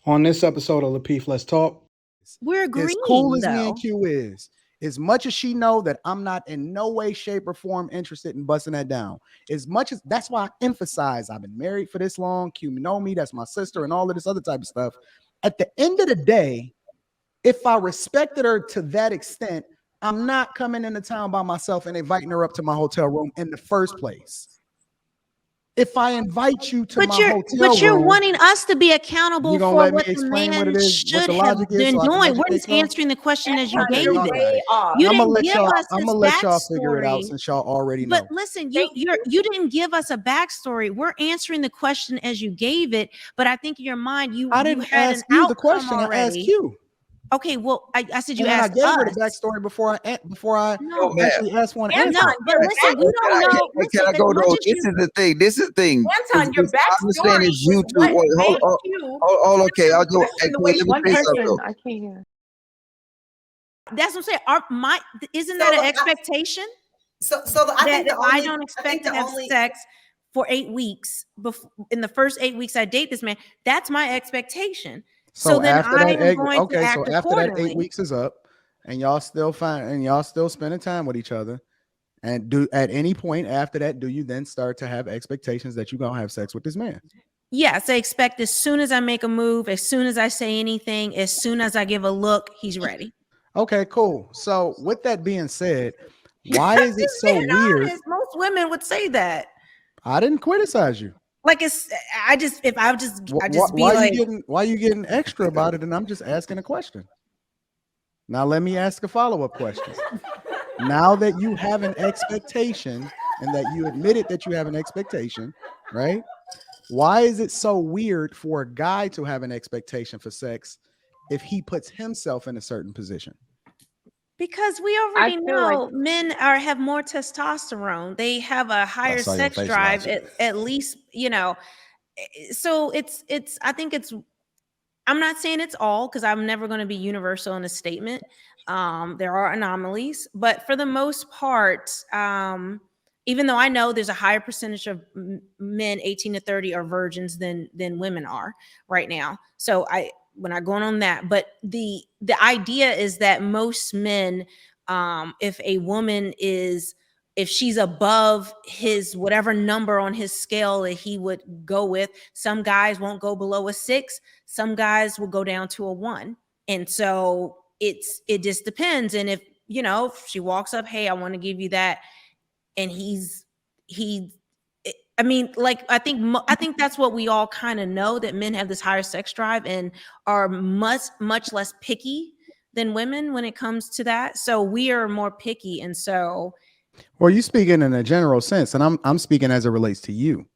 On this episode of Lapeef Let's Talk, We're agreeing, as cool as though. me and Q is, as much as she know that I'm not in no way, shape, or form interested in busting that down. As much as that's why I emphasize I've been married for this long. Q know me, that's my sister, and all of this other type of stuff. At the end of the day, if I respected her to that extent, I'm not coming into town by myself and inviting her up to my hotel room in the first place. If I invite you to my hotel but you're room, wanting us to be accountable for what the man should have been doing. We're just answering the question as you gave it. You didn't give us I'm gonna let y'all figure it out since y'all already know. But listen, you didn't give us a backstory. We're answering the question as you gave it. But I think in your mind, I didn't ask you the question. I asked you. Okay, well, I said you asked us. I gave her the backstory before I actually asked one answer. Anton, but listen, we don't know. Can I go though? This is the thing. This is the thing. Anton, your backstory is you two. Hold, okay. I'll go. One person, I can't hear. That's what I'm saying. Isn't that an expectation? I don't expect to have sex for 8 weeks. In the first 8 weeks I date this man, that's my expectation. So then after I that, am going to act so after that 8 accordingly. weeks is up, and y'all still spending time with each other, and do at any point after that, do you then start to have expectations that you're gonna have sex with this man? Yes, I expect as soon as I make a move, as soon as I say anything, as soon as I give a look, he's ready. Okay, cool. So with that being said, why is it so weird? Honest, most women would say that. I didn't criticize you. Like why you getting extra about it? And I'm just asking a question. Now let me ask a follow-up question. Now that you have an expectation and that you admitted that you have an expectation, right? Why is it so weird for a guy to have an expectation for sex if he puts himself in a certain position? Because we already know men have more testosterone. They have a higher sex drive, at least, so I think I'm not saying it's all, because I'm never going to be universal in a statement. There are anomalies, but for the most part, even though I know there's a higher percentage of men 18 to 30 are virgins than women are right now. So we're not going on that, but the idea is that most men, if a woman if she's above his whatever number on his scale that he would go with, some guys won't go below a 6, some guys will go down to a 1. And so it just depends. And if she walks up, hey, I want to give you that, and I think that's what we all kind of know, that men have this higher sex drive and are much less picky than women when it comes to that. So we are more picky, and so. Well, you speaking in a general sense, and I'm speaking as it relates to you,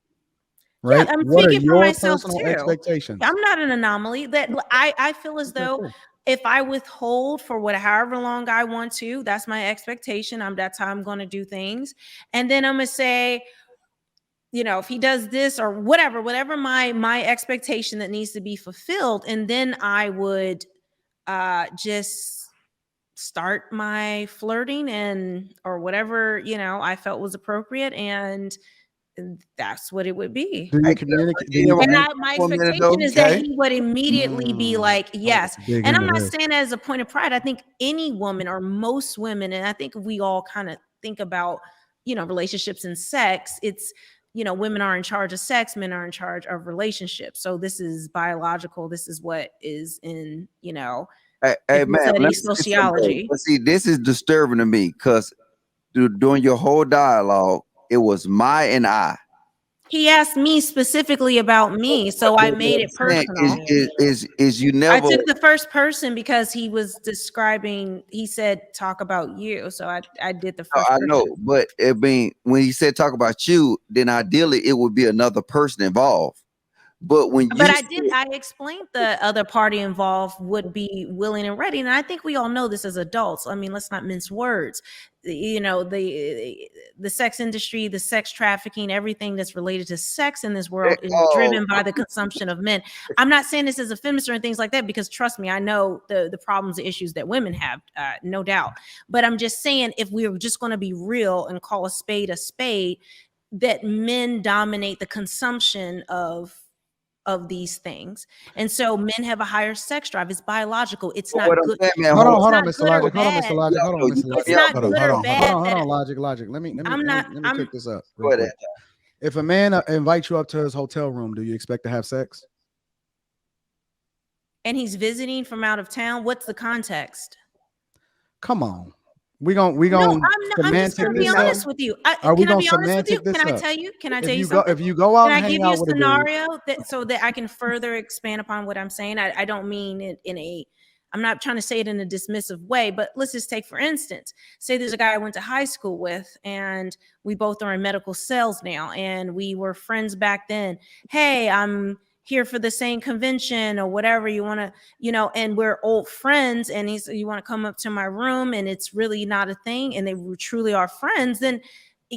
right? Yeah, I'm what speaking are your for myself personal too. expectations? I'm not an anomaly. That I feel as though if I withhold for however long I want to, that's my expectation. That's how I'm going to do things, and then I'm gonna say, if he does this or whatever my expectation that needs to be fulfilled, and then I would just start my flirting or whatever I felt was appropriate, and that's what it would be. Do you communicate? And my expectation is that he would immediately be like, yes. And I'm not saying that as a point of pride. I think any woman or most women, and I think we all kind of think about relationships and sex, it's women are in charge of sex, men are in charge of relationships. So this is biological. This is what is in Hey man, sociology. But see, this is disturbing to me, because during your whole dialogue, it was my and I. He asked me specifically about me, so I made it personal. Is you never? I took the first person because he was describing. He said, "Talk about you," so I did the first. I know, but when he said talk about you, then ideally it would be another person involved. But I explained the other party involved would be willing and ready. And I think we all know this as adults. I mean, let's not mince words. The sex industry, the sex trafficking, everything that's related to sex in this world is driven by the consumption of men. I'm not saying this as a feminist or things like that, because trust me, I know the problems, the issues that women have, no doubt. But I'm just saying, if we were just going to be real and call a spade, that men dominate the consumption of of these things. And so men have a higher sex drive. It's biological. It's But not what I'm good. saying, man, Hold hold on, Mr. Logic. Hold on, Mr. Logic. Hold on, Mr. Logic. It's not Hold good or on, bad. hold on, Logic. Let me cook this up real Go quick. ahead. If a man invites you up to his hotel room, do you expect to have sex? And he's visiting from out of town, what's the context? Come on. We gonna no, I'm just gonna be honest with you. Can I be honest with you? Can I tell you? Can I tell you something? If you go out, can and I hang give you out a with scenario so that I can further expand upon what I'm saying? I don't mean it in a. I'm not trying to say it in a dismissive way, but let's just take, for instance, say there's a guy I went to high school with, and we both are in medical sales now, and we were friends back then. Hey, I'm here for the same convention or whatever you want to, and we're old friends, and you want to come up to my room, and it's really not a thing, and they truly are friends, then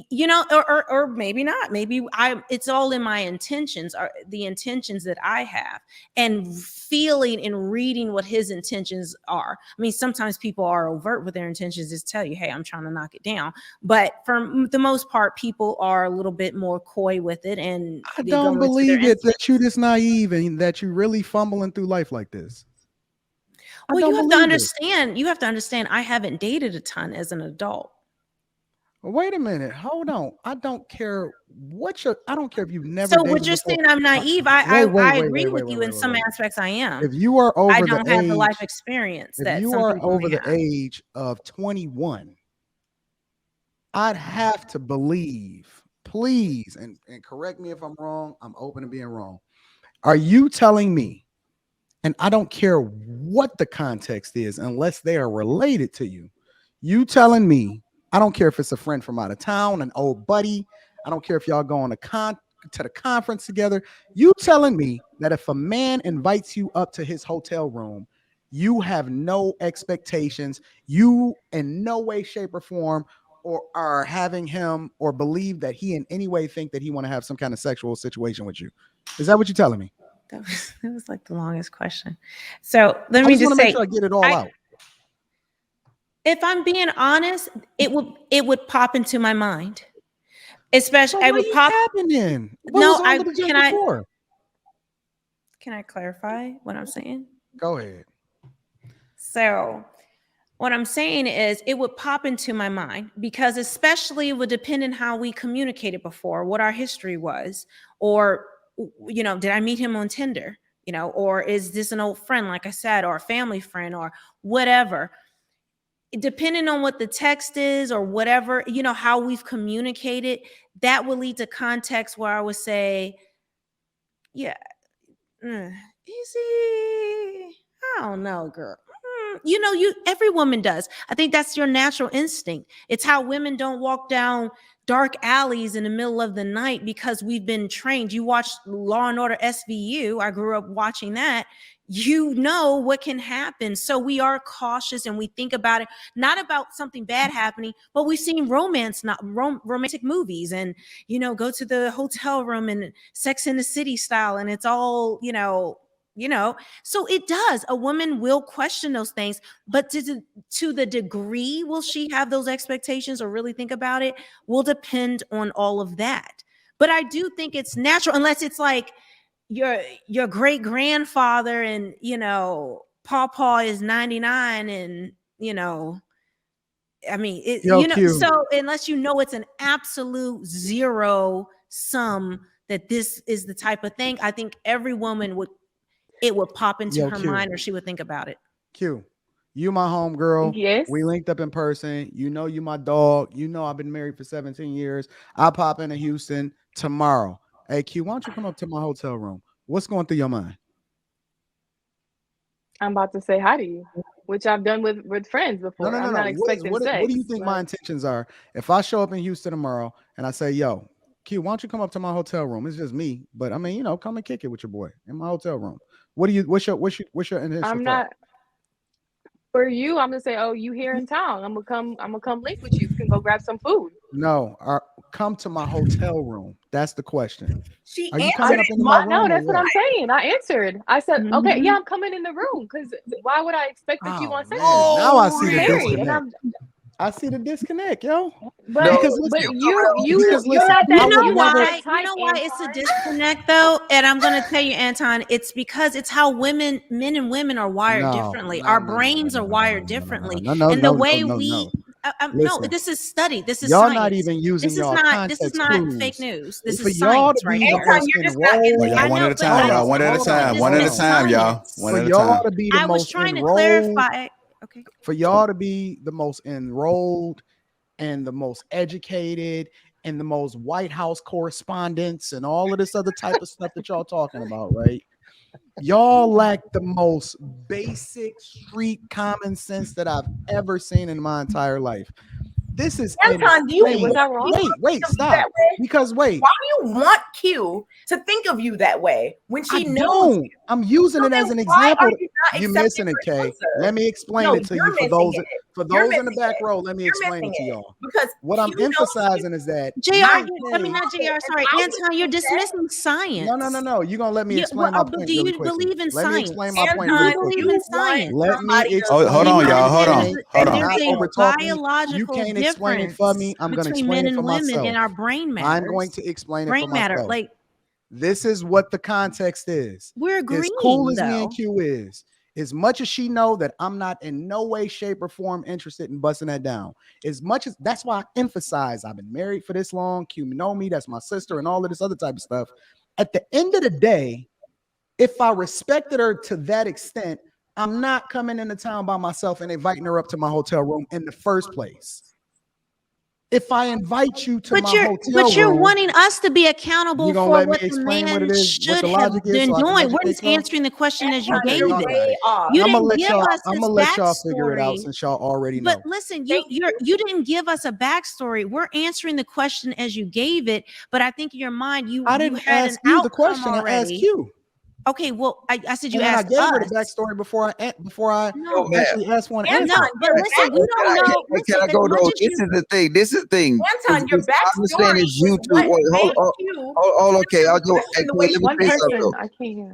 or maybe not. Maybe it's all in my intentions, are the intentions that I have, and feeling and reading what his intentions are. I mean, sometimes people are overt with their intentions, just tell you, hey, I'm trying to knock it down. But for the most part, people are a little bit more coy with it. And I don't believe it that you this naive and that you really fumbling through life like this. Well, you have to understand. You have to understand. I haven't dated a ton as an adult. Wait a minute. Hold on. I don't care I don't care if you've never. So what you're saying, I'm naive. I agree with you in some aspects. I am. If you are over, I don't have the life experience. If you are over the age of 21, I'd have to believe, please, and correct me if I'm wrong. I'm open to being wrong. Are you telling me? And I don't care what the context is, unless they are related to you. You telling me? I don't care if it's a friend from out of town, an old buddy. I don't care if y'all go on to the conference together. You telling me that if a man invites you up to his hotel room, you have no expectations, you in no way, shape, or form, or are having him or believe that he in any way think that he want to have some kind of sexual situation with you? Is that what you're telling me? That was like the longest question. So let me just say, make sure I get it all out. If I'm being honest, it would pop into my mind. Especially, I would pop. Happening? Can I clarify what I'm saying? Go ahead. So, what I'm saying is, it would pop into my mind because, especially, it would depend on how we communicated before, what our history was, or did I meet him on Tinder? Or is this an old friend, like I said, or a family friend, or whatever. Depending on what the text is or whatever, how we've communicated, that will lead to context where I would say, yeah, easy. I don't know, girl. Every woman does. I think that's your natural instinct. It's how women don't walk down dark alleys in the middle of the night because we've been trained. You watch Law and Order SVU. I grew up watching that. You know what can happen. So we are cautious and we think about it, not about something bad happening, but we've seen romantic movies and, go to the hotel room and Sex in the City style. And it's all, so it does. A woman will question those things, but to the degree will she have those expectations or really think about it will depend on all of that. But I do think it's natural, unless it's like your great grandfather and Pawpaw is 99 and I mean so unless it's an absolute zero sum that this is the type of thing, I think every woman would pop into her mind or she would think about it. Q, you my home girl. Yes. We linked up in person. You my dog. I've been married for 17 years. I pop into Houston tomorrow. Hey, Q, why don't you come up to my hotel room? What's going through your mind? I'm about to say hi to you, which I've done with friends before. No. I'm not expecting sex. What do you think my intentions are? If I show up in Houston tomorrow and I say, yo, Q, why don't you come up to my hotel room? It's just me, but I mean, come and kick it with your boy in my hotel room. What's your initial I'm thought? not for you. I'm gonna say, oh, you here in town. I'm gonna come link with you. We can go grab some food. No, come to my hotel room. That's the question. Are you coming up into my room? No, that's what I'm saying. I answered. I said, okay, yeah, I'm coming in the room because why would I expect that you want sex? Now I see the disconnect. I see the disconnect, yo. But, No, because because you're not that. You know would why? never- You know why it's a disconnect though, and I'm gonna tell you, Anton. It's because it's how men and women are wired differently. Our brains are wired differently, and the way we. No, this is studied. This is y'all science. not even using This is y'all not. context This is not clues. fake news. This For is y'all science to right be here. the most enrolled. Y'all one at a time. Y'all one at a time. One at a time, y'all. One For at a y'all time. to be the I was most trying to enrolled. clarify. Okay. For y'all to be the most enrolled and the most educated and the most White House correspondents and all of this other type of stuff that y'all talking about, right? Y'all lack the most basic street common sense that I've ever seen in my entire life. This is Anton, do you was that wrong? Wait, stop. Because wait, why do you want Q to think of you that way when she knows? don't. I'm using it as an Why example. are you not You're accepting missing it, her Kay. answer? Let me explain No, it to you're you. For missing those it. in the back row, let me You're explain it missing to it. y'all. Because What I'm Q knows emphasizing is that JR, my I mean not JR. Sorry, Anton. You're dismissing science. No. You're gonna let me explain my point do really you quickly. believe in Let me science? explain my point Do really you believe quickly. in science? Let me explain. Hold on, y'all. Hold on. Hold on. Not There's over a talk me. You biological can't explain it difference for me. I'm gonna between explain men it for and women myself. in our brain matter. I'm going to explain it for brain matter. myself. Like this is what the context is. we're agreeing. As cool as me though. and Q is, as much as she know that I'm not in no way, shape, or form interested in busting that down. As much as that's why I emphasize I've been married for this long. Q know me, that's my sister, and all of this other type of stuff. At the end of the day, if I respected her to that extent, I'm not coming into town by myself and inviting her up to my hotel room in the first place. If I invite you to my hotel but you're room, wanting us to be accountable you gonna for let me what the explain man what it is, what should the have logic is, been so I can doing. We're educate just y'all? answering the question as you Okay, gave y'all it. got it. You I'm didn't gonna give us I'm his gonna let y'all figure it out backstory. since y'all already know. But listen, you didn't give us a backstory. We're answering the question as you gave it. But I think in your mind, I you didn't had ask an you outcome the question. already. I asked you. Okay, well, I said you And then asked I gave us. her the backstory before I No, actually asked for an answer. no, but listen, we don't know. Can I go though? This is the thing. This is the thing. Anton, your I'm saying backstory is you was two. what Wait, made hold, you okay. I'll go. question the way Let me One say something person, though. I can't hear.